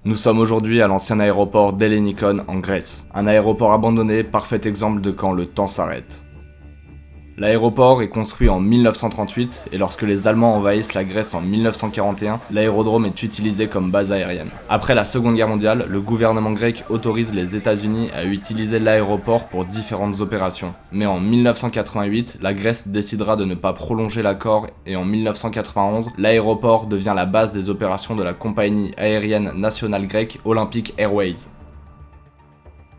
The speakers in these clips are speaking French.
Nous sommes aujourd'hui à l'ancien aéroport d'Ellinikon en Grèce. Un aéroport abandonné, parfait exemple de quand le temps s'arrête. L'aéroport est construit en 1938 et lorsque les Allemands envahissent la Grèce en 1941, l'aérodrome est utilisé comme base aérienne. Après la Seconde Guerre mondiale, le gouvernement grec autorise les États-Unis à utiliser l'aéroport pour différentes opérations. Mais en 1988, la Grèce décidera de ne pas prolonger l'accord et en 1991, l'aéroport devient la base des opérations de la compagnie aérienne nationale grecque Olympic Airways.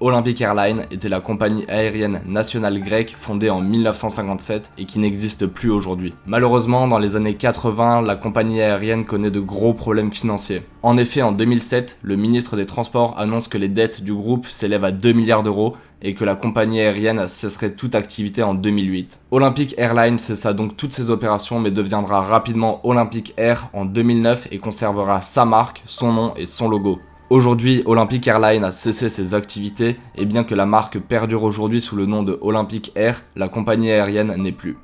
Olympic Airlines était la compagnie aérienne nationale grecque fondée en 1957 et qui n'existe plus aujourd'hui. Malheureusement, dans les années 80, la compagnie aérienne connaît de gros problèmes financiers. En effet, en 2007, le ministre des Transports annonce que les dettes du groupe s'élèvent à 2 milliards d'euros et que la compagnie aérienne cesserait toute activité en 2008. Olympic Airlines cessa donc toutes ses opérations mais deviendra rapidement Olympic Air en 2009 et conservera sa marque, son nom et son logo. Aujourd'hui, Olympic Airlines a cessé ses activités et bien que la marque perdure aujourd'hui sous le nom de Olympic Air, la compagnie aérienne n'est plus.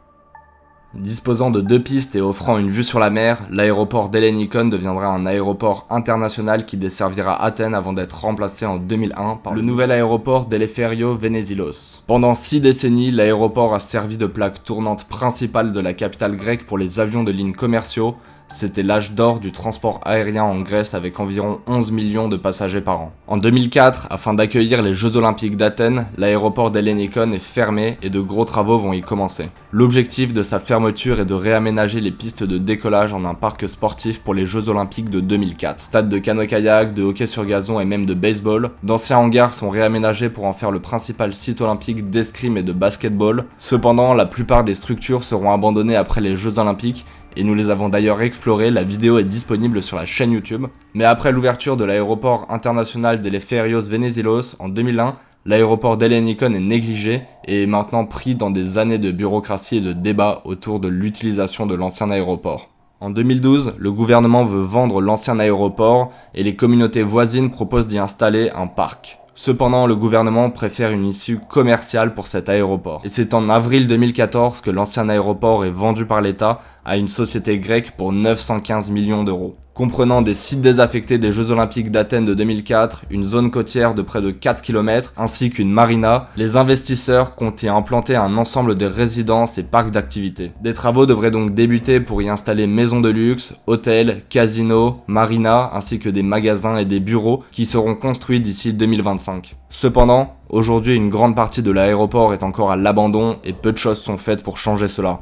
Disposant de 2 pistes et offrant une vue sur la mer, l'aéroport d'Ellinikon deviendra un aéroport international qui desservira Athènes avant d'être remplacé en 2001 par le nouvel aéroport d'Eleftherio Venizelos. Pendant 6 décennies, l'aéroport a servi de plaque tournante principale de la capitale grecque pour les avions de ligne commerciaux. C'était l'âge d'or du transport aérien en Grèce avec environ 11 millions de passagers par an. En 2004, afin d'accueillir les Jeux Olympiques d'Athènes, l'aéroport d'Ellinikon est fermé et de gros travaux vont y commencer. L'objectif de sa fermeture est de réaménager les pistes de décollage en un parc sportif pour les Jeux Olympiques de 2004. Stades de canot-kayak, de hockey sur gazon et même de baseball. D'anciens hangars sont réaménagés pour en faire le principal site olympique d'escrime et de basketball. Cependant, la plupart des structures seront abandonnées après les Jeux Olympiques et nous les avons d'ailleurs explorés, la vidéo est disponible sur la chaîne YouTube. Mais après l'ouverture de l'aéroport international d'Eleftherios Venizelos en 2001, l'aéroport d'Ellinikon est négligé et est maintenant pris dans des années de bureaucratie et de débats autour de l'utilisation de l'ancien aéroport. En 2012, le gouvernement veut vendre l'ancien aéroport et les communautés voisines proposent d'y installer un parc. Cependant, le gouvernement préfère une issue commerciale pour cet aéroport. Et c'est en avril 2014 que l'ancien aéroport est vendu par l'État à une société grecque pour 915 millions d'euros. Comprenant des sites désaffectés des Jeux Olympiques d'Athènes de 2004, une zone côtière de près de 4 km, ainsi qu'une marina, les investisseurs comptent y implanter un ensemble de résidences et parcs d'activités. Des travaux devraient donc débuter pour y installer maisons de luxe, hôtels, casinos, marinas, ainsi que des magasins et des bureaux qui seront construits d'ici 2025. Cependant, aujourd'hui une grande partie de l'aéroport est encore à l'abandon et peu de choses sont faites pour changer cela.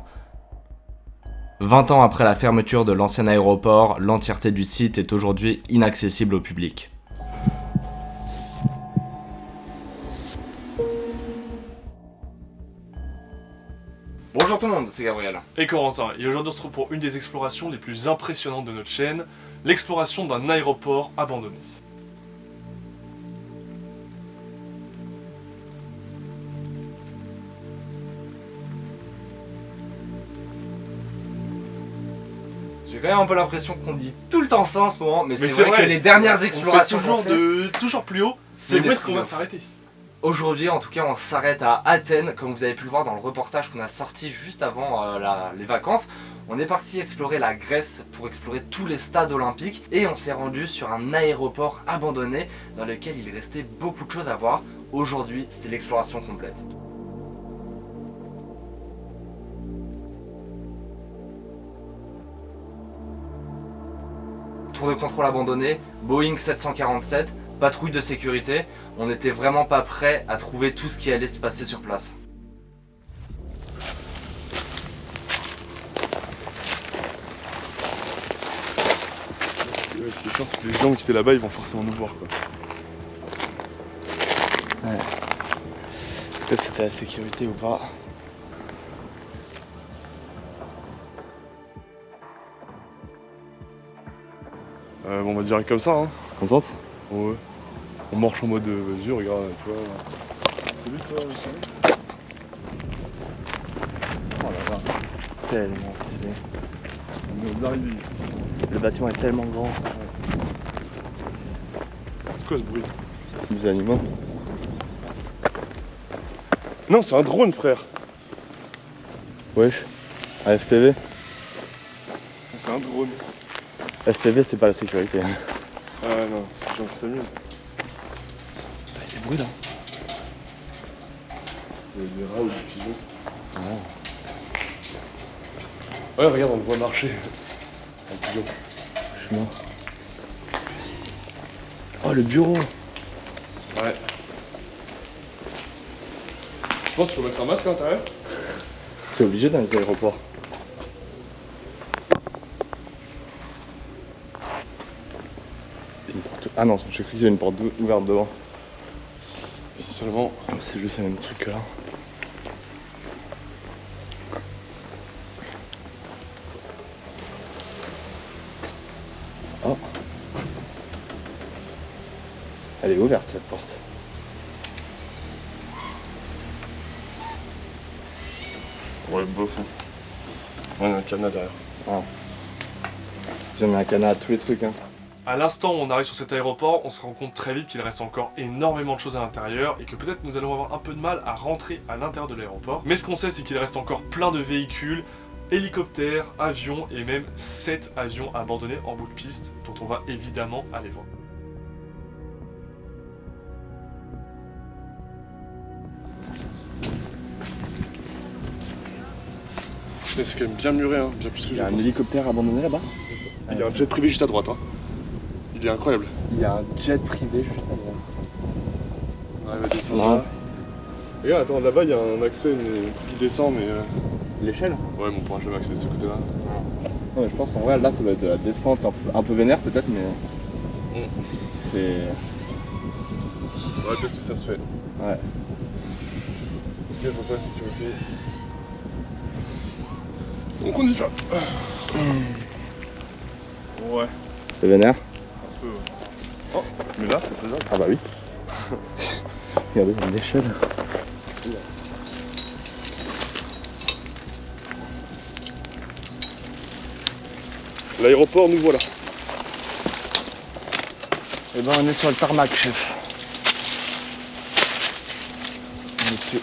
20 ans après la fermeture de l'ancien aéroport, l'entièreté du site est aujourd'hui inaccessible au public. Bonjour tout le monde, c'est Gabriel. Et Corentin, et aujourd'hui on se retrouve pour une des explorations les plus impressionnantes de notre chaîne, l'exploration d'un aéroport abandonné. J'ai quand même un peu l'impression qu'on dit tout le temps ça en ce moment, mais c'est vrai que les dernières explorations on fait toujours plus haut, c'est où est-ce qu'on va s'arrêter? Aujourd'hui, en tout cas, on s'arrête à Athènes, comme vous avez pu le voir dans le reportage qu'on a sorti juste avant les vacances. On est parti explorer la Grèce pour explorer tous les stades olympiques et on s'est rendu sur un aéroport abandonné dans lequel il restait beaucoup de choses à voir. Aujourd'hui, c'était l'exploration complète. Tour de contrôle abandonné, Boeing 747, patrouille de sécurité, on n'était vraiment pas prêt à trouver tout ce qui allait se passer sur place. Ouais, c'est sûr que les gens qui étaient là-bas ils vont forcément nous voir quoi. Ouais. Est-ce que c'était la sécurité ou pas? Bon, on va dire comme ça hein. Contente? Ouais. On marche en mode vas-y regarde, tu vois. T'as vu toi le soleil? Oh là là, tellement stylé. On est aux arrivées ici. Le bâtiment est tellement grand. C'est quoi ce bruit? Des animaux. Non, c'est un drone frère. Wesh. AFPV. C'est un drone. FPV c'est pas la sécurité. Ah non, c'est les gens qui s'amusent. Il y a des bruits là. Il y a des rats ou des pigeons. Ouais, regarde, on le voit marcher. Un pigeon. Je suis mort. Oh, le bureau. Ouais. Je pense qu'il faut mettre un masque à l'intérieur. C'est obligé dans les aéroports. Une porte... Ah non, j'ai cru qu'il y avait une porte ouverte devant. Si seulement. C'est juste le même truc que là. Oh. Elle est ouverte cette porte. Ouais, bof. Hein. Ouais, il y a un cadenas derrière. Ah. J'ai mis un canard à tous les trucs hein. À l'instant où on arrive sur cet aéroport, on se rend compte très vite qu'il reste encore énormément de choses à l'intérieur et que peut-être nous allons avoir un peu de mal à rentrer à l'intérieur de l'aéroport. Mais ce qu'on sait, c'est qu'il reste encore plein de véhicules, hélicoptères, avions et même 7 avions abandonnés en bout de piste dont on va évidemment aller voir. C'est quand même bien muré, hein, bien plus que Il y a un hélicoptère abandonné là-bas. Il y a un jet privé juste à droite. Hein. Il est incroyable. Il y a un jet privé juste à droite. On arrive à descendre Non. là. Regarde, attends, là-bas il y a un accès, un truc qui descend, mais. L'échelle. Ouais, mais on pourra jamais accéder de ce côté-là. Non mais je pense en vrai là ça doit être de la descente un peu vénère peut-être mais c'est... Ouais, peut-être que ça se fait. Ouais. Ok, faut pas la sécurité. Donc on y va. Ouais, C'est vénère. un peu. Oh, mais là c'est faisable. Ah bah oui. Regardez, il y a une échelle. L'aéroport, nous voilà. Et ben on est sur le tarmac chef. On est dessus.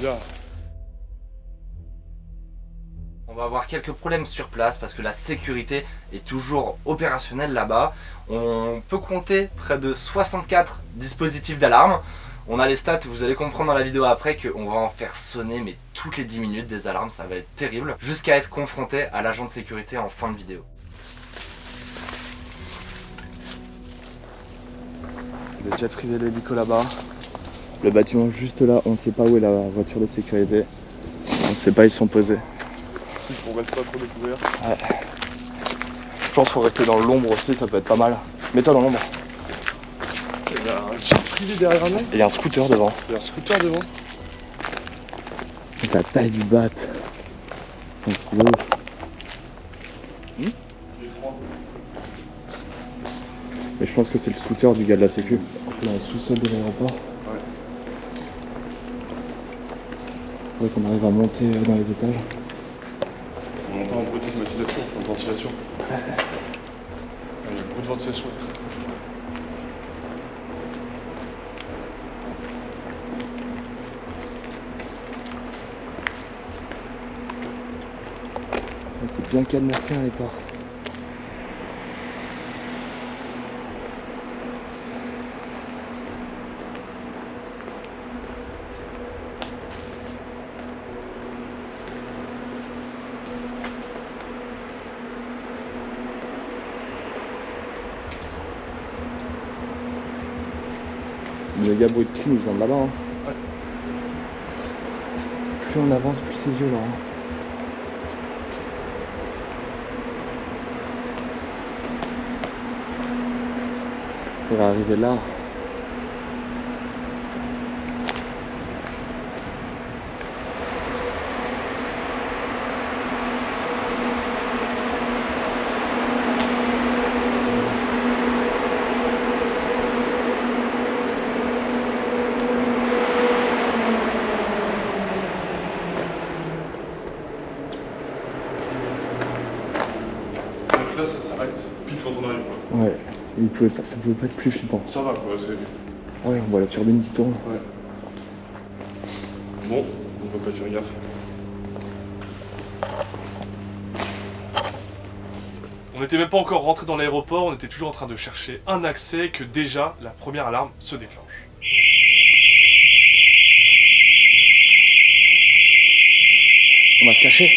Bien. On va avoir quelques problèmes sur place parce que la sécurité est toujours opérationnelle là-bas. On peut compter près de 64 dispositifs d'alarme. On a les stats, vous allez comprendre dans la vidéo après qu'on va en faire sonner mais toutes les 10 minutes des alarmes, ça va être terrible. Jusqu'à être confronté à l'agent de sécurité en fin de vidéo. Le jet privé, l'hélico là-bas. Le bâtiment juste là, on ne sait pas où est la voiture de sécurité. On ne sait pas, ils sont posés. On reste pas trop découvert. Ouais. Je pense qu'il faut rester dans l'ombre aussi, ça peut être pas mal. Mets-toi dans l'ombre. Il y a un jet privé derrière nous. Et il y a un scooter devant. Il y a un scooter devant. Donc la taille du bat. Un truc de ouf. Mais je pense que c'est le scooter du gars de la sécu. Là, au sous-sol de l'aéroport. Ouais. Faudrait qu'on arrive à monter dans les étages. On entend un bruit de climatisation, de ventilation. Il y a un bruit de ventilation. C'est bien cadenassé hein, les portes. Le méga bruit de clim il vient de là-bas. Hein. Ouais. Plus on avance, plus c'est violent. Hein. On va arriver là. Donc là, ça s'arrête pile quand on arrive. Quoi. Ouais, ça pouvait pas être plus flippant. Ça va quoi, c'est. Ouais, on voit la turbine qui tourne. Ouais. Bon, on va pas faire gaffe. On n'était même pas encore rentré dans l'aéroport, on était toujours en train de chercher un accès que déjà la première alarme se déclenche. On va se cacher. Ouais,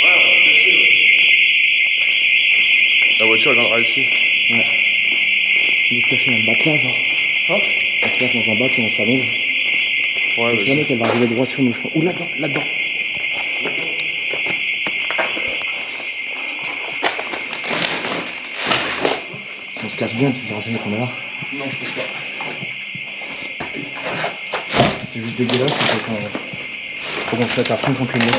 on va se cacher, ouais. La voiture, elle viendra ici. Ouais. On va se cacher dans le bac là, genre. Hein? On se cache dans un bac et on s'allonge. Ouais, Parce que la vas-y. mec, elle va arriver droit sur nous, je crois. Ou là-dedans, là-dedans. Si on se cache bien, tu ne sauras jamais qu'on est là. Non, je pense pas. C'est juste dégueulasse, c'est qu'on se mette à fond contre le mur.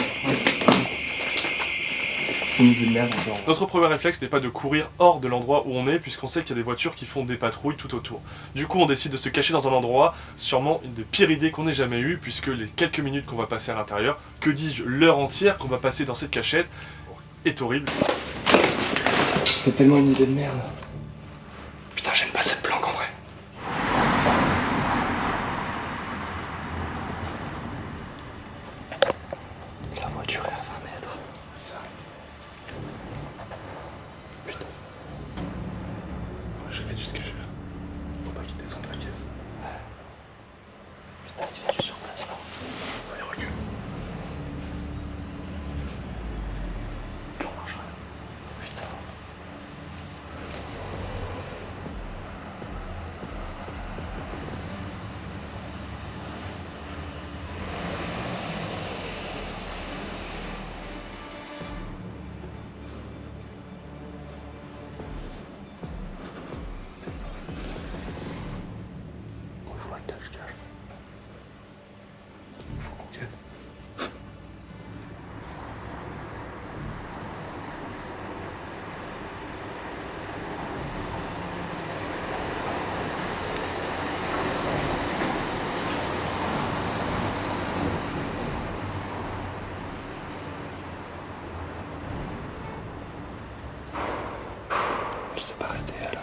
C'est une vue de merde encore. Notre premier réflexe n'est pas de courir hors de l'endroit où on est, puisqu'on sait qu'il y a des voitures qui font des patrouilles tout autour. Du coup, on décide de se cacher dans un endroit, sûrement une des pires idées qu'on ait jamais eues, puisque les quelques minutes qu'on va passer à l'intérieur, que dis-je, l'heure entière qu'on va passer dans cette cachette, est horrible. C'est tellement une idée de merde. Putain, j'aime pas cette planque en vrai. La voiture est à 20 mètres. Putain. Ouais, j'avais dû se cacher là. Faut pas qu'il descende la caisse. Putain, il fait du surplace là. Allez, recule. On marche rien. Putain. On joue à cache-cache. Faut qu'on gagne. Elle s'est pas arrêtée, elle.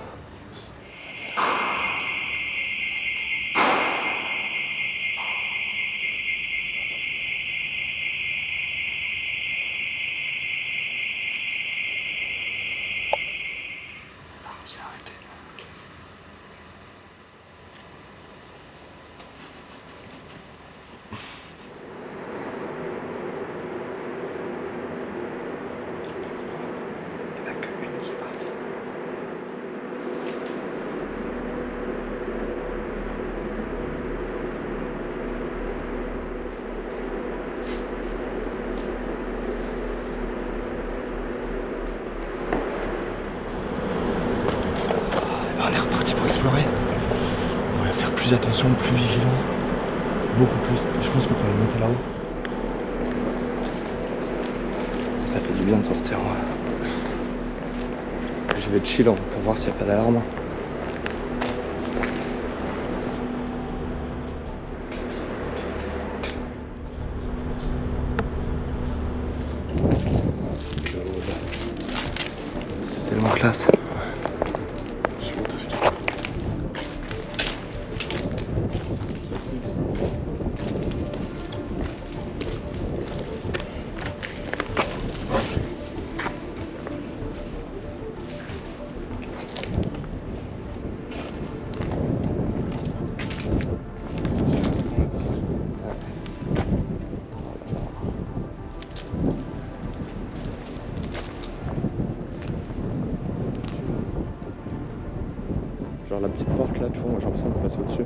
Elle s'est arrêtée. Il n'y en a qu'une qui est partie. On est reparti pour explorer. On va faire plus attention, plus vigilant. Beaucoup plus. Je pense qu'on peut aller monter là-haut. Ça fait du bien de sortir. Ouais. Je vais être chill pour voir s'il n'y a pas d'alarme. C'est tellement classe. Je suis monté vite. Genre la petite porte là, tu vois, moi j'ai l'impression de passer au-dessus.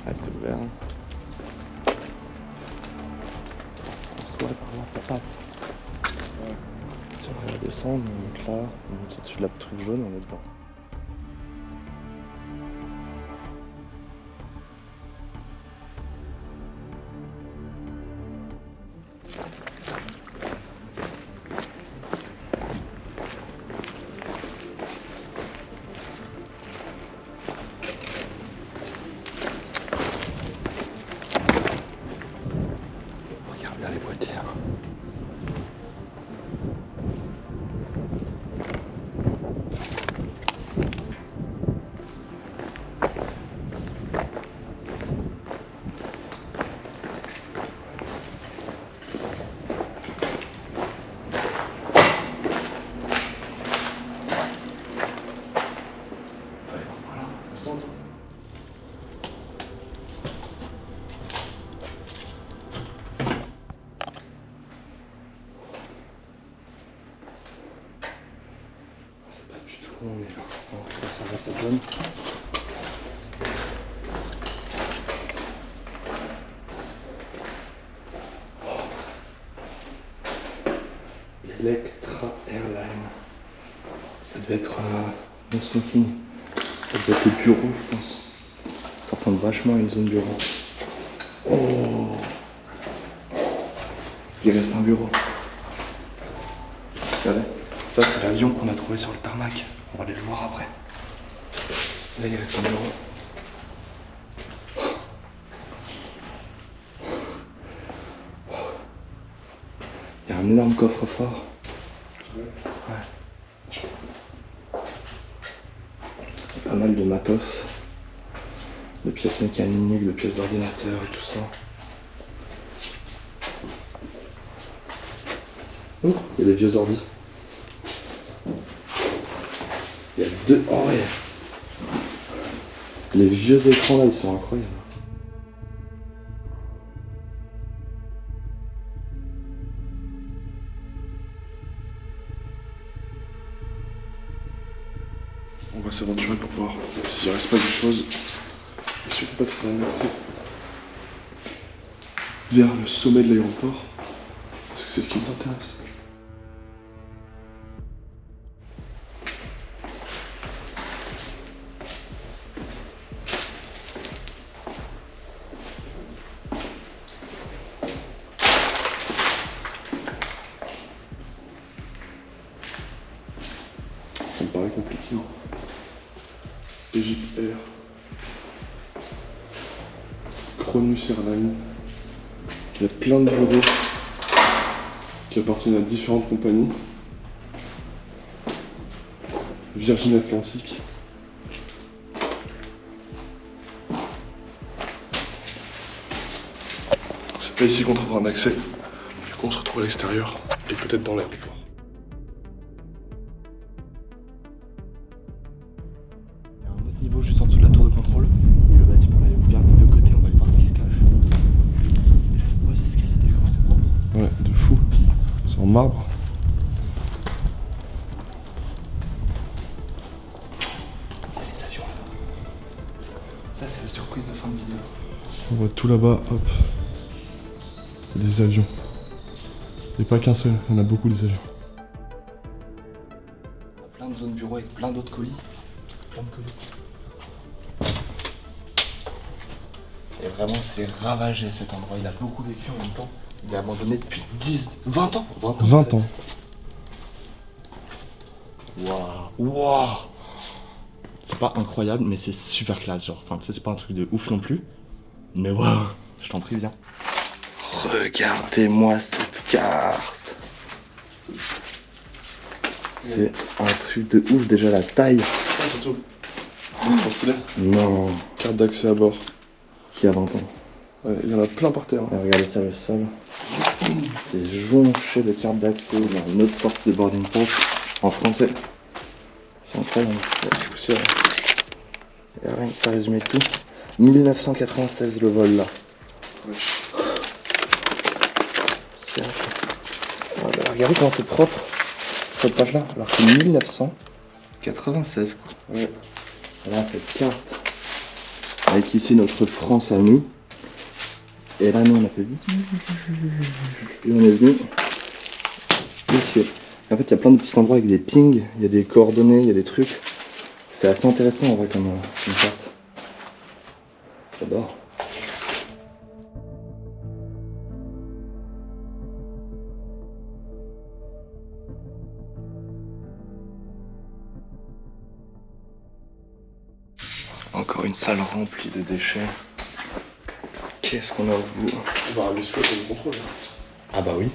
Ah, c'est ouvert. En soi, par là, ça passe. Si on va descendre, on monte là, on monte au-dessus de la truc jaune, on est dedans. observer cette zone. Electra Airline. Ça devait être un smoking. Ça devait être le bureau, je pense. Ça ressemble vachement à une zone bureau. Oh! Il reste un bureau. Regardez. Ça, c'est l'avion qu'on a trouvé sur le tarmac. On va aller le voir après. Là, il reste un bureau. Il y a un énorme coffre-fort. Ouais. Pas mal de matos. De pièces mécaniques, de pièces d'ordinateur et tout ça. Oh, il y a des vieux ordi. Il y a deux... Oh ouais. Les vieux écrans là, ils sont incroyables. On va s'aventurer pour voir s'il reste pas des choses. Il suffit pas de trouver un accès vers le sommet de l'aéroport. Parce que c'est ce qui nous intéresse. Ça me paraît compliqué. Egypt Air, Cronus Airlines. Il y a plein de bureaux qui appartiennent à différentes compagnies. Virgin Atlantic. C'est pas ici qu'on trouvera un accès. Du coup on se retrouve à l'extérieur et peut-être dans l'aéroport. Il y a un autre niveau juste en dessous de la tour de contrôle. Et le bâtiment là est ouvert des deux côtés, on va aller voir ce qui se cache. Ouais, c'est escalier déjà, c'est propre. Ouais, de fou. C'est en marbre. Il y a les avions là. Ça, c'est la surprise de fin de vidéo. On voit tout là-bas, hop. Des avions. Et pas qu'un seul, il y en a beaucoup des avions. On a plein de zones bureaux avec plein d'autres colis. Plein de colis. Et vraiment, c'est ravagé cet endroit. Il a beaucoup vécu en même temps. Il est abandonné depuis 20 ans. 20 ans. Waouh, waouh. C'est pas incroyable, mais c'est super classe, genre. Enfin, tu sais, c'est pas un truc de ouf non plus. Mais waouh, je t'en prie, viens. Regardez-moi cette carte. C'est un truc de ouf, déjà la taille. Ça surtout. C'est trop stylé. Non, Carte d'accès à bord. qui a 20 ans. Ouais, il y en a plein par terre. Et regardez ça, le sol. C'est jonché de cartes d'accès. Il y a une autre sorte de boarding pass en français. C'est incroyable. La poussière. Et rien, ça résumait tout. 1996 le vol là. Ouais. C'est voilà, regardez comment c'est propre cette page là. Alors que 1996 quoi. Ouais. Voilà cette carte. Avec ici notre France à nous. Et là nous on a fait... Et on est venu ici. En fait il y a plein de petits endroits avec des pings, il y a des coordonnées, il y a des trucs. C'est assez intéressant en vrai comme carte. J'adore. Encore une salle remplie de déchets. Qu'est-ce qu'on a au bout? On va arriver sous la tour de contrôle. Ah bah oui.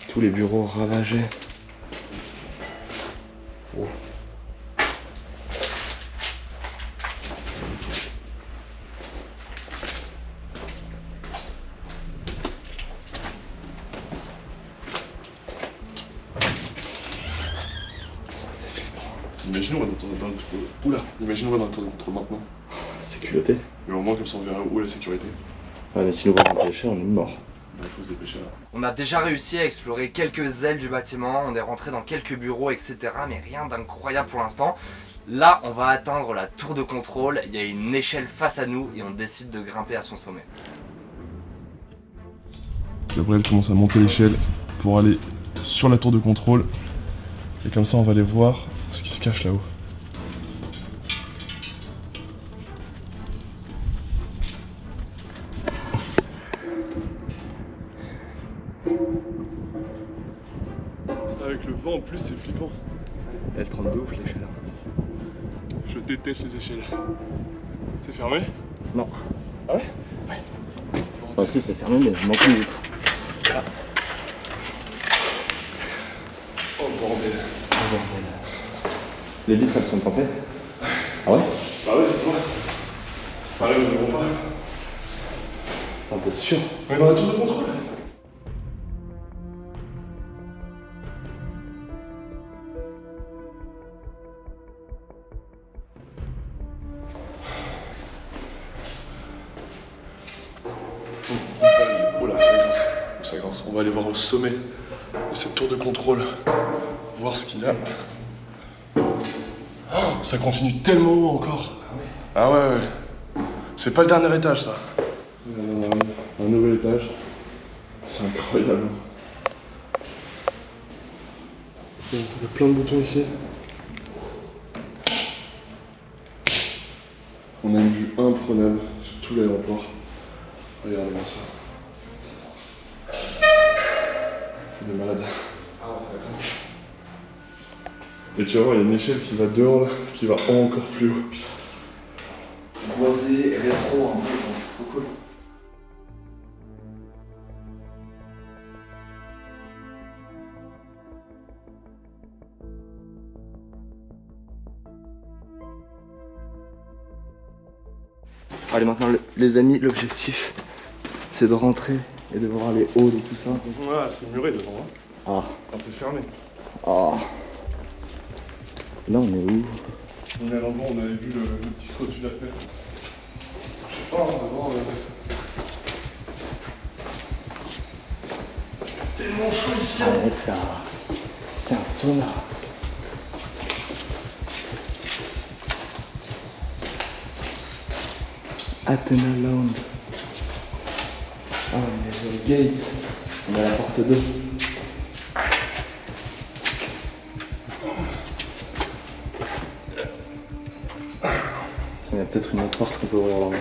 Tous les bureaux ravagés. Oh. C'est flippant. Imagine on va dans le tour de... Oula. Imagine on va dans le tour de contrôle maintenant. C'est culotté. Mais au moins comme ça on verra où est la sécurité. Ouais mais si nous voit un déchet on est mort. Il faut se dépêcher là. On a déjà réussi à explorer quelques ailes du bâtiment, on est rentré dans quelques bureaux, etc. Mais rien d'incroyable pour l'instant. Là, on va atteindre la tour de contrôle, il y a une échelle face à nous et on décide de grimper à son sommet. Gabriel commence à monter l'échelle pour aller sur la tour de contrôle. Et comme ça, on va aller voir ce qui se cache là-haut. Avec le vent en plus, c'est flippant. Elle tremble de ouf l'échelle là. Je déteste les échelles. C'est fermé? Non. Ah ouais? Ah si, c'est fermé, mais il manque une vitre. Oh bordel. Les vitres, elles sont tentées. Ah ouais? Bah ouais, c'est quoi? Bah là, nous n'avons pas. Ah, t'es sûr? On est dans la tour de contrôle. Oh là, ça grince. On va aller voir au sommet de cette tour de contrôle. Voir ce qu'il y a. Oh, ça continue tellement haut encore. Ah ouais. C'est pas le dernier étage ça. Un nouvel étage. C'est incroyable. Il y a plein de boutons ici. On a une vue imprenable sur tout l'aéroport. Regardez-moi ça. C'est de malade. Et tu vas voir, il y a une échelle qui va dehors là, qui va encore plus haut. Boisé, rétro, en plus, c'est trop cool. Allez, maintenant les amis, l'objectif c'est de rentrer et de voir les halls et tout ça. Ouais, c'est muré devant. Hein. Ah. Ah, c'est fermé. Ah. Là on est où? On est à l'endroit où on avait vu le petit creux de la fenêtre. Je sais pas, on va voir. Tellement chaud ici. Ah mec, c'est un sauna. Athena Lounge. Ah, on est sur le gate. On est à la porte 2. Il y a peut-être une autre porte qu'on peut ouvrir là-bas.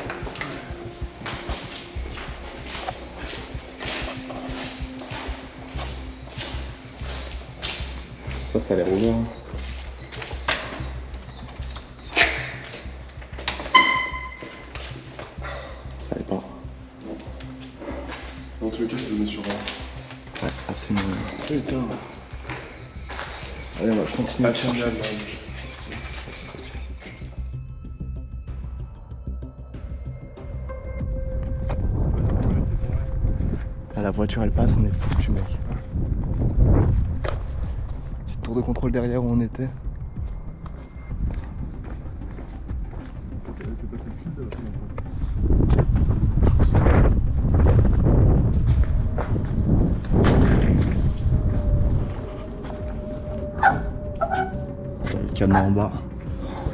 Ça a l'air ouvert. Hein. Ça allait pas. Dans tous les cas, c'est donné sur un. Ouais, absolument. Putain. Allez, on va continuer à chercher. Là, la voiture elle passe, on est foutu mec. Petite tour de contrôle derrière où on était. Le cadenas en bas.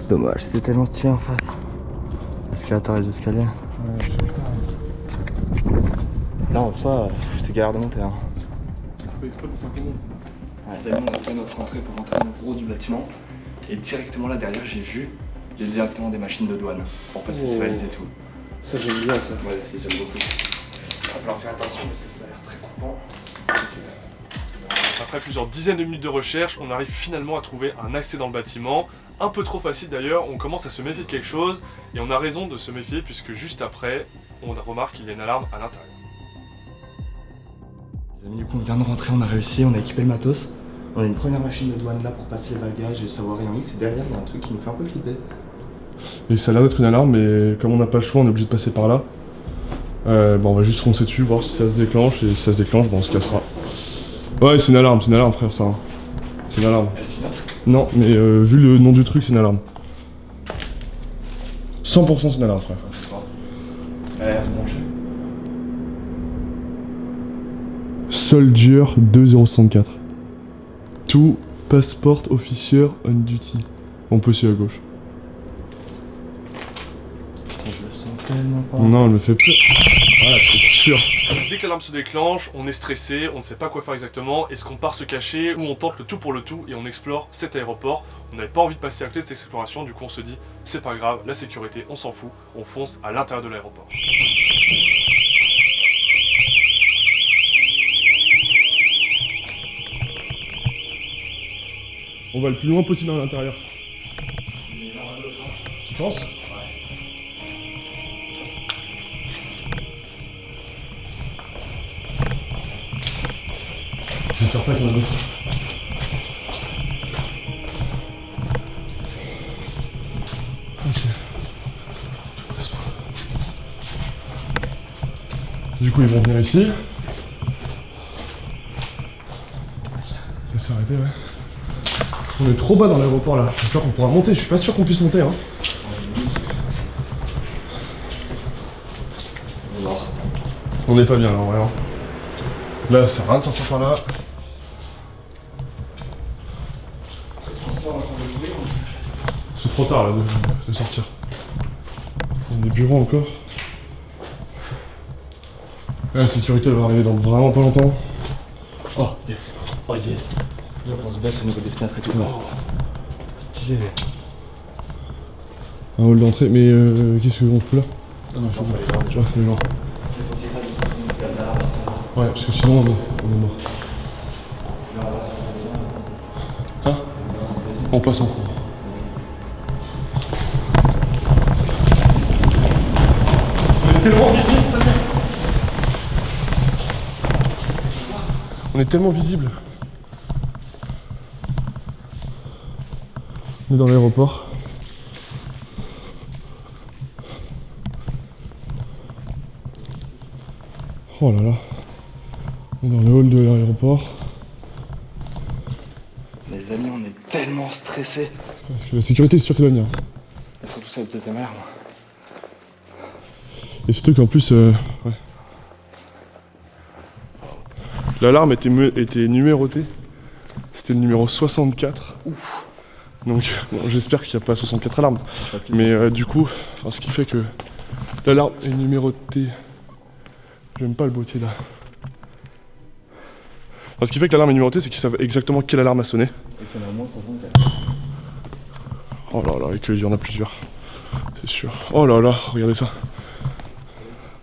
Dommage, c'était tellement stylé en face. Escalator, les escaliers. Là en soi, c'est galère de monter. Hein. Ouais, c'est bon, on a fait notre entrée pour rentrer dans le gros du bâtiment. Et directement là derrière, j'ai vu, il y a directement des machines de douane pour passer ses valises et tout. Ça, j'aime bien ça. Moi aussi, j'aime beaucoup. Il va falloir faire attention parce que ça a l'air très coupant. Après plusieurs dizaines de minutes de recherche, on arrive finalement à trouver un accès dans le bâtiment. Un peu trop facile d'ailleurs, on commence à se méfier de quelque chose, et on a raison de se méfier puisque juste après, on remarque qu'il y a une alarme à l'intérieur. Les amis, du coup, on vient de rentrer, on a réussi, on a équipé le matos. On a une première machine de douane là pour passer les bagages et savoir rien. C'est derrière, il y a un truc qui nous fait un peu flipper. Et ça a l'air d'être une alarme, mais comme on n'a pas le choix, on est obligé de passer par là. On va juste foncer dessus, voir si ça se déclenche, et si ça se déclenche, on se cassera. Ouais, c'est une alarme frère, ça. C'est une alarme. Non, mais vu le nom du truc, c'est une alarme. 100% c'est une alarme, frère. Elle a l'air branchée. Soldier 2064. To Passport Officer on Duty. On peut aussi à gauche. Je le sens tellement pas. Non, elle me fait peur. Voilà, c'est sûr. Dès que l'alarme se déclenche, on est stressé, on ne sait pas quoi faire exactement, est-ce qu'on part se cacher ou on tente le tout pour le tout et on explore cet aéroport. On n'avait pas envie de passer à côté de cette exploration, du coup on se dit c'est pas grave, la sécurité, on s'en fout, on fonce à l'intérieur de l'aéroport. On va le plus loin possible à l'intérieur. Tu penses? J'espère pas qu'il y en a d'autres. Ok. Du coup, ils vont venir ici. Je vais s'arrêter, ouais. On est trop bas dans l'aéroport là. J'espère qu'on pourra monter. Je suis pas sûr qu'on puisse monter, hein. On n'est pas bien là, en vrai. Hein. Là, ça sert à rien de sortir par là. C'est trop tard là de sortir. Il y a des bureaux encore. La sécurité elle va arriver dans vraiment pas longtemps. Oh yes. Oh yes. Là on se baisse au niveau des fenêtres et tout. Oh. Stylé. Un hall d'entrée, mais qu'est-ce qu'on fout là? Ah non, il faut pas les voir déjà. Ouais, faut les voir. Ouais, parce que sinon on est mort. Hein? On passe en cours. On est tellement visible, ça merde. On est tellement visible. On est dans l'aéroport. Oh là là. On est dans le hall de l'aéroport. Les amis, on est tellement stressés. Parce que la sécurité, c'est sûr qu'elle va venir. Et surtout cette deuxième alarme. Et surtout qu'en plus, ouais. L'alarme était numérotée. C'était le numéro 64. Ouf. Donc, bon, j'espère qu'il n'y a pas 64 alarmes. Mais du coup, ce qui fait que l'alarme est numérotée. J'aime pas le boîtier là. Ce qui fait que l'alarme est numérotée, c'est qu'ils savent exactement quelle alarme a sonné. Et qu'il y en a au moins 64. Oh là là, et qu'il y en a plusieurs. C'est sûr. Oh là là, regardez ça.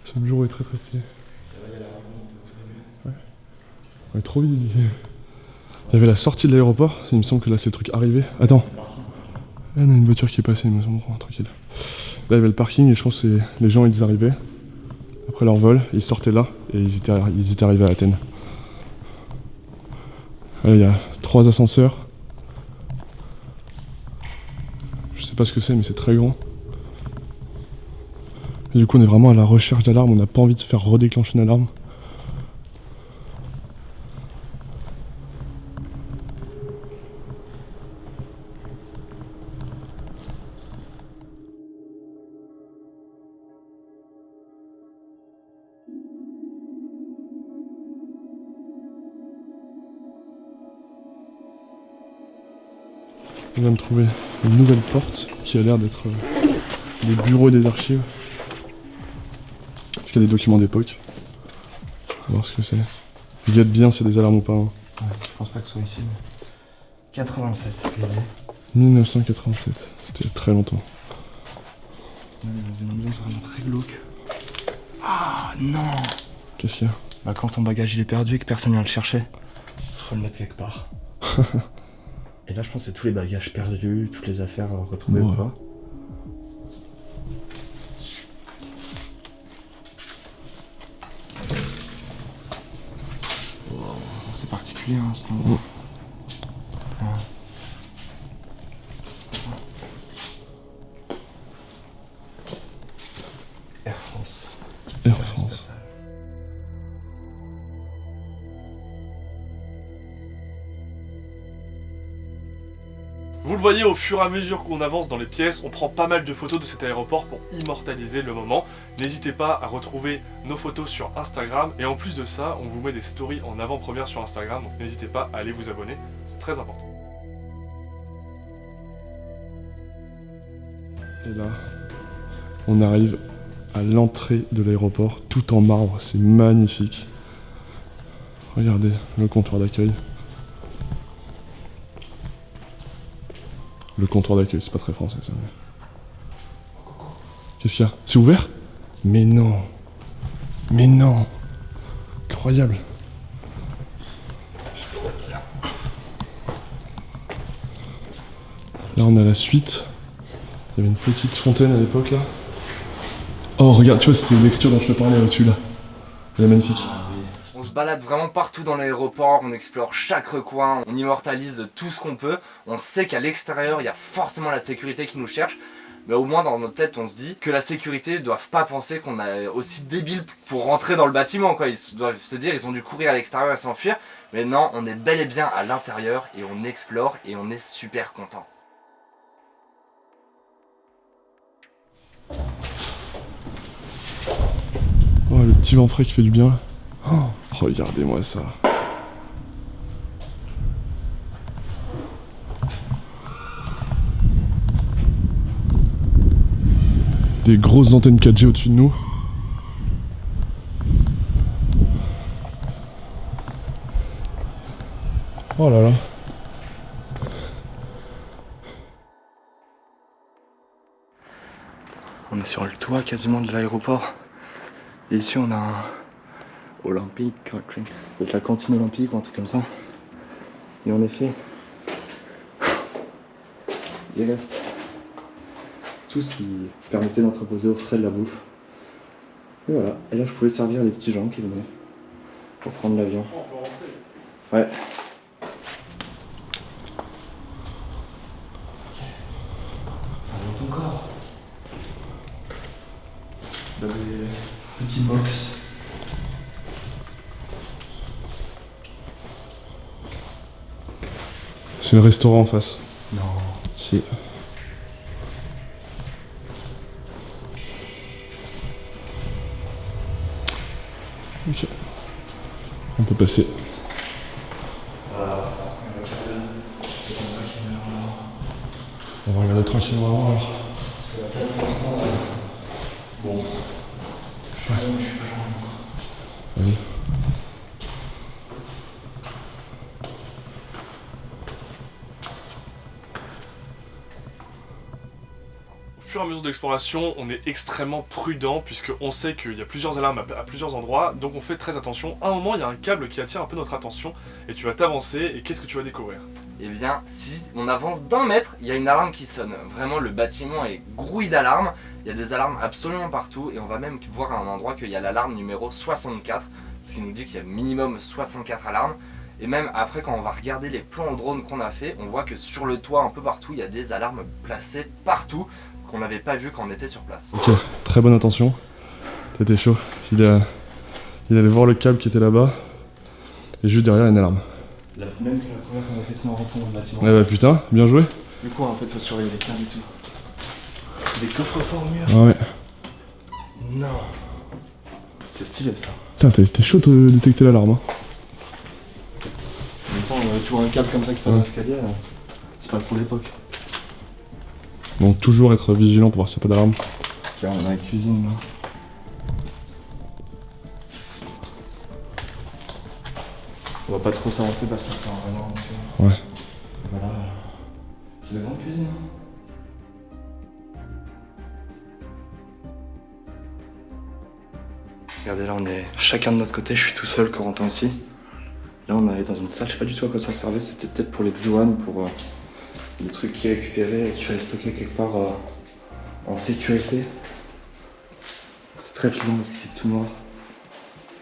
Ce bureau est très très stylé. Ouais. On est trop vite. Il y avait la sortie de l'aéroport. Il me semble que là c'est le truc arrivé. Attends. Là, on a une voiture qui est passée, il me semble. Oh, tranquille. Là il y avait le parking et je pense que les gens ils arrivaient. Après leur vol, ils sortaient là et ils étaient arrivés à Athènes. Là, il y a 3 ascenseurs. Je sais pas ce que c'est, mais c'est très grand. Et du coup, on est vraiment à la recherche d'alarme. On n'a pas envie de faire redéclencher une alarme. On vient de trouver une nouvelle porte qui a l'air d'être des bureaux des archives. Parce qu'il y a des documents d'époque. On va voir ce que c'est. Regarde bien s'il y a des alarmes ou pas. Hein. Ouais, je pense pas que ce soit ici. Mais... 87. 1987. C'était il y a très longtemps. On est dans une ambiance vraiment très glauque. Ah non. Qu'est-ce qu'il y a? Bah quand ton bagage il est perdu et que personne vient le chercher, faut le mettre quelque part. Et là je pense que c'est tous les bagages perdus, toutes les affaires retrouvées ou pas. Wow, c'est particulier hein, ce moment. Air France. Air France. Vous le voyez, au fur et à mesure qu'on avance dans les pièces, on prend pas mal de photos de cet aéroport pour immortaliser le moment. N'hésitez pas à retrouver nos photos sur Instagram. Et en plus de ça, on vous met des stories en avant-première sur Instagram. Donc n'hésitez pas à aller vous abonner, c'est très important. Et là, on arrive à l'entrée de l'aéroport, tout en marbre, c'est magnifique. Regardez le comptoir d'accueil. Le comptoir d'accueil, c'est pas très français ça. Mais... Qu'est-ce qu'il y a? C'est ouvert? Mais non. Mais non. Incroyable. Là on a la suite. Il y avait une petite fontaine à l'époque là. Oh regarde, tu vois c'était l'écriture dont je te parlais au-dessus là. Elle est magnifique. On se balade vraiment partout dans l'aéroport, on explore chaque recoin, on immortalise tout ce qu'on peut. On sait qu'à l'extérieur, il y a forcément la sécurité qui nous cherche. Mais au moins dans notre tête, on se dit que la sécurité ne doivent pas penser qu'on est aussi débile pour rentrer dans le bâtiment, quoi. Ils doivent se dire ils ont dû courir à l'extérieur et s'enfuir. Mais non, on est bel et bien à l'intérieur et on explore et on est super content. Oh le petit vent frais qui fait du bien. Oh, regardez-moi ça. Des grosses antennes 4G au-dessus de nous. Oh là là. On est sur le toit quasiment de l'aéroport. Et ici on a un olympique, peut-être la cantine olympique ou un truc comme ça. Et en effet, il reste tout ce qui permettait d'entreposer au frais de la bouffe. Et voilà, et là je pouvais servir les petits gens qui venaient pour prendre l'avion. Ouais. Ça monte encore. Dans des petits box. C'est le restaurant en face. Non. Si. Ok. On peut passer. On va regarder tranquillement avant alors. Bon. Vas-y. Au fur et à mesure de l'exploration, on est extrêmement prudent puisqu'on sait qu'il y a plusieurs alarmes à plusieurs endroits, donc on fait très attention. À un moment, il y a un câble qui attire un peu notre attention et tu vas t'avancer et qu'est-ce que tu vas découvrir? Eh bien, si on avance d'1 mètre, il y a une alarme qui sonne. Vraiment, le bâtiment est grouille d'alarmes. Il y a des alarmes absolument partout et on va même voir à un endroit qu'il y a l'alarme numéro 64, ce qui nous dit qu'il y a minimum 64 alarmes. Et même après, quand on va regarder les plans au drone qu'on a fait, on voit que sur le toit, un peu partout, il y a des alarmes placées partout qu'on n'avait pas vu quand on était sur place. Ok, très bonne intention. T'étais chaud. Il allait voir le câble qui était là-bas. Et juste derrière, il y a une alarme. La même que la première qu'on a fait, c'est en rentrant dans le bâtiment. Ouais bah putain, bien joué. Du coup, en fait, faut surveiller les câbles et tout. C'est des coffres-forts murs. Ah ouais. Non. C'est stylé ça. Putain, t'es chaud de détecter l'alarme. Hein. En même temps, on avait toujours un câble comme ça qui passe dans l'escalier. C'est pas trop l'époque. Donc toujours être vigilant pour voir s'il n'y a pas d'alarme. Car on a la cuisine là. On va pas trop s'avancer parce que ça sert à rien. Donc, Ouais. voilà. C'est la grande cuisine. Regardez là, on est chacun de notre côté. Je suis tout seul, Corentin aussi. Là, on est allé dans une salle. Je sais pas du tout à quoi ça servait. C'était peut-être pour les douanes, pour les trucs qu'ils récupéraient et qu'il fallait stocker quelque part en sécurité. C'est très flippant parce qu'il fait tout noir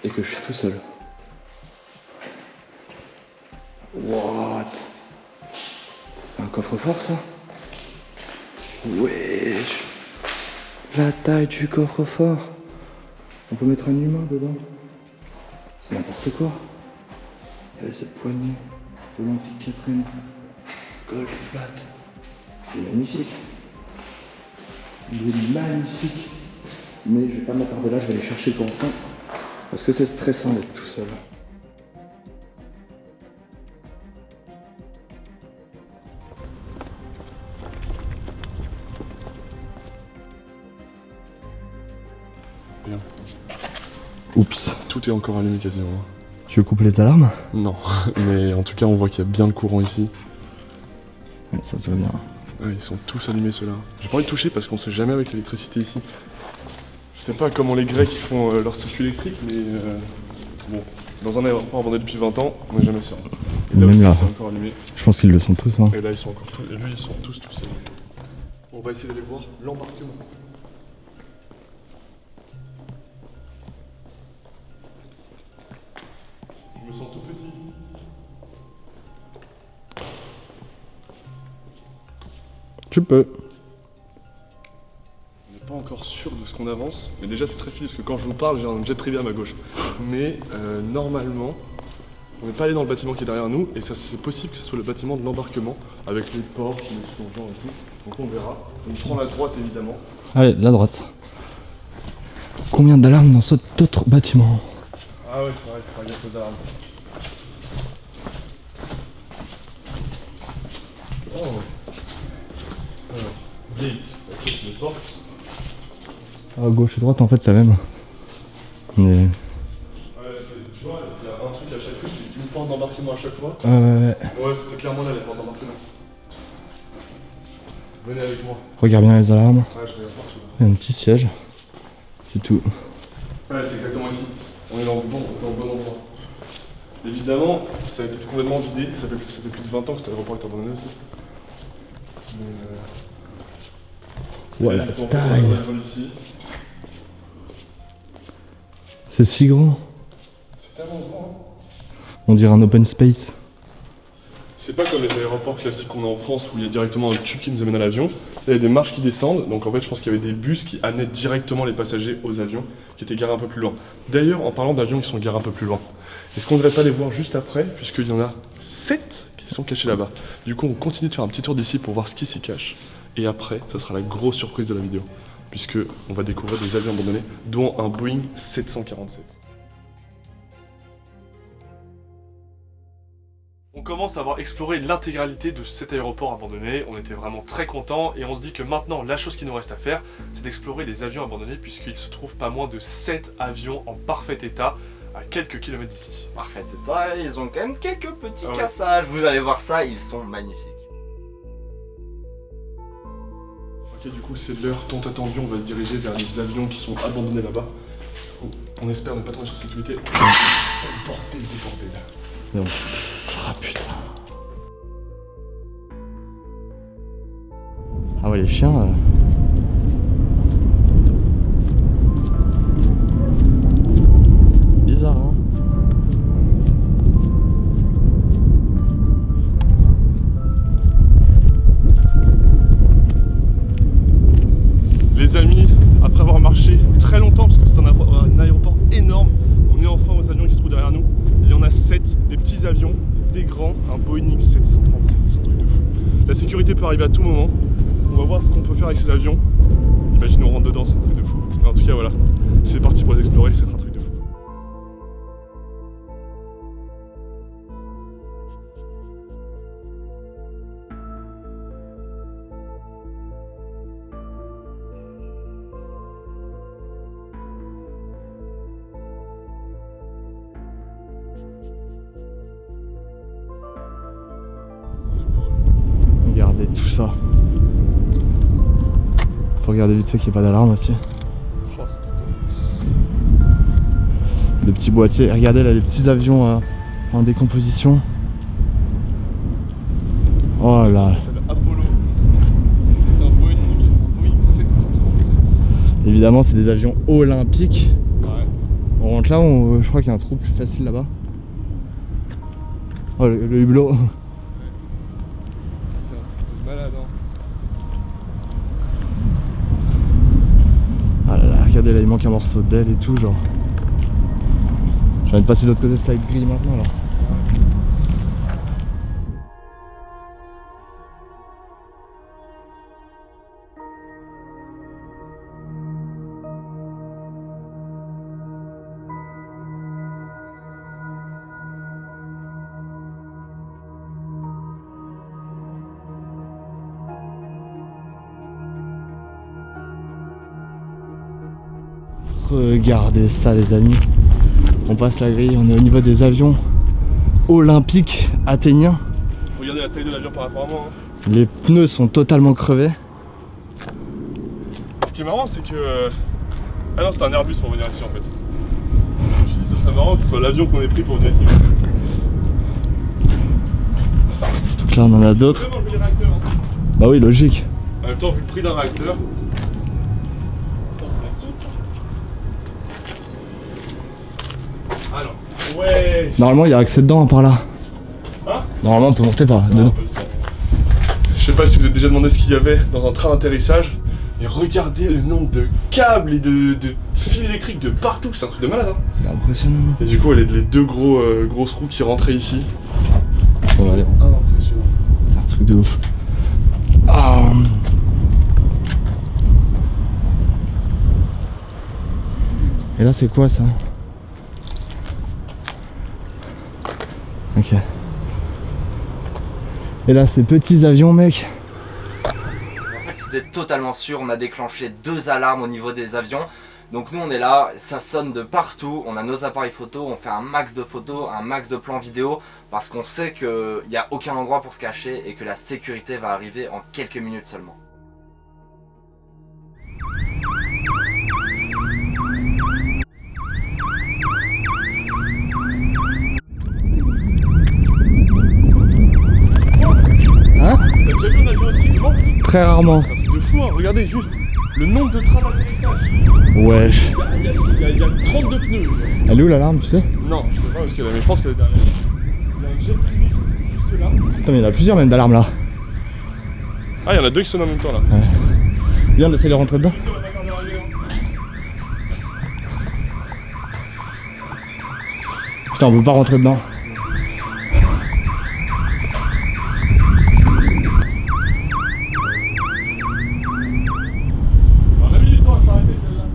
et que je suis tout seul. What? C'est un coffre-fort ça? Wesh! La taille du coffre-fort! On peut mettre un humain dedans? C'est n'importe quoi! Regardez cette poignée, Olympique Catherine, Gold Flat. Il est magnifique. Il est magnifique. Mais je vais pas m'attarder là, je vais aller chercher Quentin. Parce que c'est stressant d'être tout seul. Bien. Oups. Tout est encore allumé quasiment. Tu veux couper les alarmes? Non, mais en tout cas on voit qu'il y a bien le courant ici. Ouais, ça te va bien. Ouais, ils sont tous allumés ceux-là. J'ai pas envie de toucher parce qu'on sait jamais avec l'électricité ici. Je sais pas comment les Grecs font leur circuit électrique, mais bon, dans un aéroport abandonné depuis 20 ans, on n'est jamais sûr. Et là Même aussi, là. c'est encore allumé. Je pense qu'ils le sont tous. Hein. Et là ils sont encore tous, et lui ils sont tous allumés. On va essayer d'aller voir l'embarquement. Je me sens tout petit. Tu peux. On n'est pas encore sûr de ce qu'on avance, mais déjà c'est très stylé parce que quand je vous parle j'ai un jet privé à ma gauche. Mais normalement, on n'est pas allé dans le bâtiment qui est derrière nous et ça c'est possible que ce soit le bâtiment de l'embarquement avec les portes, les plongeants et tout. Donc on verra. On prend la droite évidemment. Allez, la droite. Combien d'alarmes dans cet autre bâtiment? Ah ouais, c'est vrai, il faut faire gaffe aux alarmes. Oh. Alors, gate, ok, c'est les portes. À gauche et droite, en fait, c'est la même. Mais... Ouais, tu vois, il y a un truc à chaque rue, c'est une porte d'embarquement à chaque fois. Ouais. Ouais, c'était clairement là les portes d'embarquement. Venez avec moi. Regarde bien les alarmes. Ouais, je vais partout. Il y a un petit siège. C'est tout. Ouais, c'est exactement ici. On est dans le bon endroit. Évidemment, ça a été complètement vidé. Ça fait plus de 20 ans que cet aéroport est abandonné aussi. Mais Ouais, la on taille. va ici. C'est si grand. C'est tellement grand. On dirait un open space. C'est pas comme les aéroports classiques qu'on a en France où il y a directement un tube qui nous amène à l'avion. Là, il y a des marches qui descendent, donc en fait je pense qu'il y avait des bus qui amenaient directement les passagers aux avions qui étaient garés un peu plus loin. D'ailleurs, en parlant d'avions qui sont garés un peu plus loin, est-ce qu'on ne devrait pas les voir juste après, puisqu'il y en a 7 qui sont cachés là-bas. Du coup, on continue de faire un petit tour d'ici pour voir ce qui s'y cache. Et après, ça sera la grosse surprise de la vidéo, puisque on va découvrir des avions abandonnés, dont un Boeing 747. On commence à avoir exploré l'intégralité de cet aéroport abandonné, on était vraiment très contents et on se dit que maintenant la chose qui nous reste à faire c'est d'explorer les avions abandonnés puisqu'il se trouve pas moins de 7 avions en parfait état à quelques kilomètres d'ici. Parfait état, ils ont quand même quelques petits Ah ouais. cassages, vous allez voir ça, ils sont magnifiques. Ok, du coup c'est l'heure tant attendue, on va se diriger vers les avions qui sont abandonnés là-bas. Oh, on espère ne pas tomber sur la sécurité. Bordel du bordel. Non. Ah putain. Ah ouais, les chiens. Bizarre, hein. Les amis, après avoir marché très longtemps, parce que c'est un aéroport énorme, on est enfin aux avions qui se trouvent derrière nous. Il y en a 7, des petits avions, des grands, un Boeing 737, c'est un truc de fou. La sécurité peut arriver à tout moment. On va voir ce qu'on peut faire avec ces avions. Imagine on rentre dedans, c'est un truc de fou. Mais en tout cas voilà, c'est parti pour les explorer, c'est un truc de fou. Regardez tout ça. Faut regarder vite fait qu'il n'y ait pas d'alarme aussi. Le petit boîtier. Regardez là les petits avions en décomposition. Oh là. Apollo, c'est un Boeing 737. Évidemment c'est des avions olympiques. Ouais. On rentre là, je crois qu'il y a un trou plus facile là-bas. Oh le hublot. C'est un truc de malade, hein. Ah là là, regardez là, il manque un morceau d'aile et tout, genre. J'ai envie de passer de l'autre côté de ça avec grille maintenant là. Regardez ça les amis. On passe la grille, on est au niveau des avions olympiques athéniens. Regardez la taille de l'avion par rapport à moi. Les pneus sont totalement crevés. Ce qui est marrant, c'est que... Ah non, c'est un Airbus pour venir ici en fait. Je me suis dit, ce serait marrant que ce soit l'avion qu'on ait pris pour venir ici. Donc là on en a d'autres. Vraiment enlever les réacteurs. Hein. Bah oui, logique. En même temps, vu le prix d'un réacteur... Oh, ça la saute ça. Alors, ouais. Normalement il y a accès dedans par là. Hein? Normalement on peut monter par Non, dedans. pas du tout. Je sais pas si vous êtes déjà demandé ce qu'il y avait dans un train d'atterrissage. Et regardez le nombre de câbles et de fils électriques de partout, c'est un truc de malade hein. C'est impressionnant. Et du coup les deux grosses roues qui rentraient ici. On va aller. Impressionnant. C'est un truc de ouf. Ah. Et là c'est quoi ça? Ok. Et là ces petits avions mec. En fait, c'était totalement sûr, on a déclenché 2 alarmes au niveau des avions. Donc nous on est là, ça sonne de partout, on a nos appareils photo, on fait un max de photos, un max de plans vidéo parce qu'on sait qu'il n'y a aucun endroit pour se cacher et que la sécurité va arriver en quelques minutes seulement. Hein? T'as déjà vu un avion aussi grand? Très rarement. C'est un truc de fou hein, regardez juste le nombre de trains d'atterrissage. Wesh. Il y a 32 pneus. Elle est où l'alarme tu sais? Non, je sais pas parce qu'elle est, mais je pense qu'elle est derrière. Il y a un jet privé qui est juste là. Putain mais il y en a plusieurs même d'alarmes là. Ah, il y en a 2 qui sonnent en même temps là. Ouais. Viens on essaie de rentrer dedans. Putain on peut pas rentrer dedans. On a mis du temps à s'arrêter celle-là.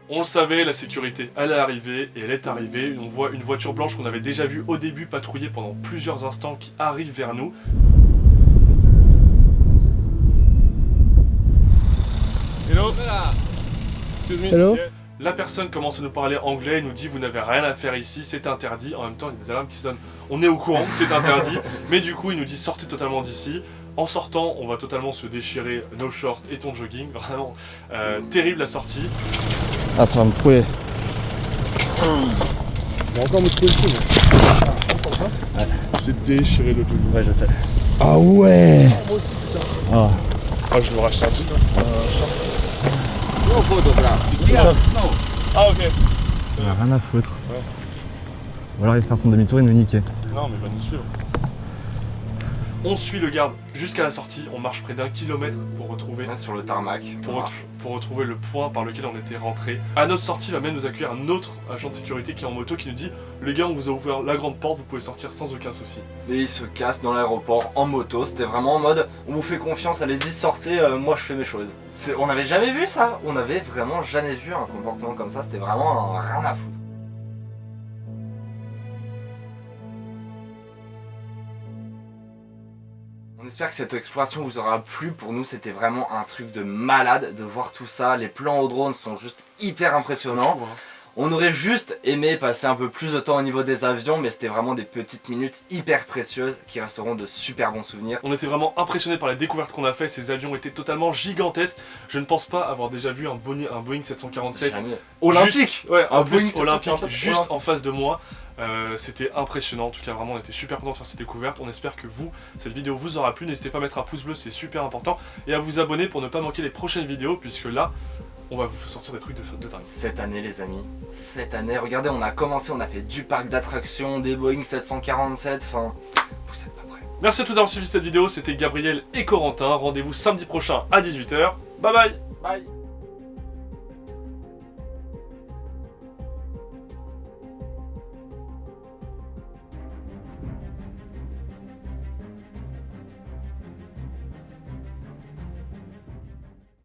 On le savait, la sécurité allait arriver et elle est arrivée. On voit une voiture blanche qu'on avait déjà vue au début patrouiller pendant plusieurs instants qui arrive vers nous. Hello. Excuse me. Hello. Yeah. La personne commence à nous parler anglais et nous dit vous n'avez rien à faire ici, c'est interdit. En même temps il y a des alarmes qui sonnent. On est au courant que c'est interdit. Mais du coup il nous dit sortez totalement d'ici. En sortant, on va totalement se déchirer nos shorts et ton jogging. Vraiment terrible la sortie. Ah ça va me trouver. On va encore me trouver le coup. Comme ça. Ouais. Je t'ai déchiré le jogging. Ouais je sais. Ah ouais. Moi aussi putain. Ah. Ah je vais racheter un jean. Ah ok. On a rien à foutre. Ouais. Ou alors il va faire son demi-tour et nous niquer. Non mais va nous suivre. On suit le garde jusqu'à la sortie, on marche près d'1 kilomètre pour retrouver Sur le tarmac. pour retrouver le point par lequel on était rentré. À notre sortie va même nous accueillir un autre agent de sécurité qui est en moto qui nous dit les gars on vous a ouvert la grande porte, vous pouvez sortir sans aucun souci. Et il se casse dans l'aéroport en moto, c'était vraiment en mode on vous fait confiance, allez-y sortez, moi je fais mes choses. On n'avait jamais vu ça, on avait vraiment jamais vu un comportement comme ça, c'était vraiment rien à foutre. On espère que cette exploration vous aura plu, pour nous c'était vraiment un truc de malade de voir tout ça, les plans au drone sont juste hyper impressionnants. Fou, hein. On aurait juste aimé passer un peu plus de temps au niveau des avions, mais c'était vraiment des petites minutes hyper précieuses qui resteront de super bons souvenirs. On était vraiment impressionnés par les découvertes qu'on a fait, ces avions étaient totalement gigantesques. Je ne pense pas avoir déjà vu un Boeing 747 Jamais. Olympique. Ouais, Un en plus Boeing olympique, 747 juste olympique. en face de moi. C'était impressionnant, en tout cas vraiment on était super contents de faire cette découverte. On espère que vous, cette vidéo vous aura plu. N'hésitez pas à mettre un pouce bleu, c'est super important. Et à vous abonner pour ne pas manquer les prochaines vidéos, puisque là, on va vous sortir des trucs de dingue. Cette année les amis, cette année, regardez on a commencé, on a fait du parc d'attractions, des Boeing 747, enfin, vous êtes pas prêts. Merci à tous d'avoir suivi cette vidéo, c'était Gabriel et Corentin. Rendez-vous samedi prochain à 18 h. Bye bye. Bye.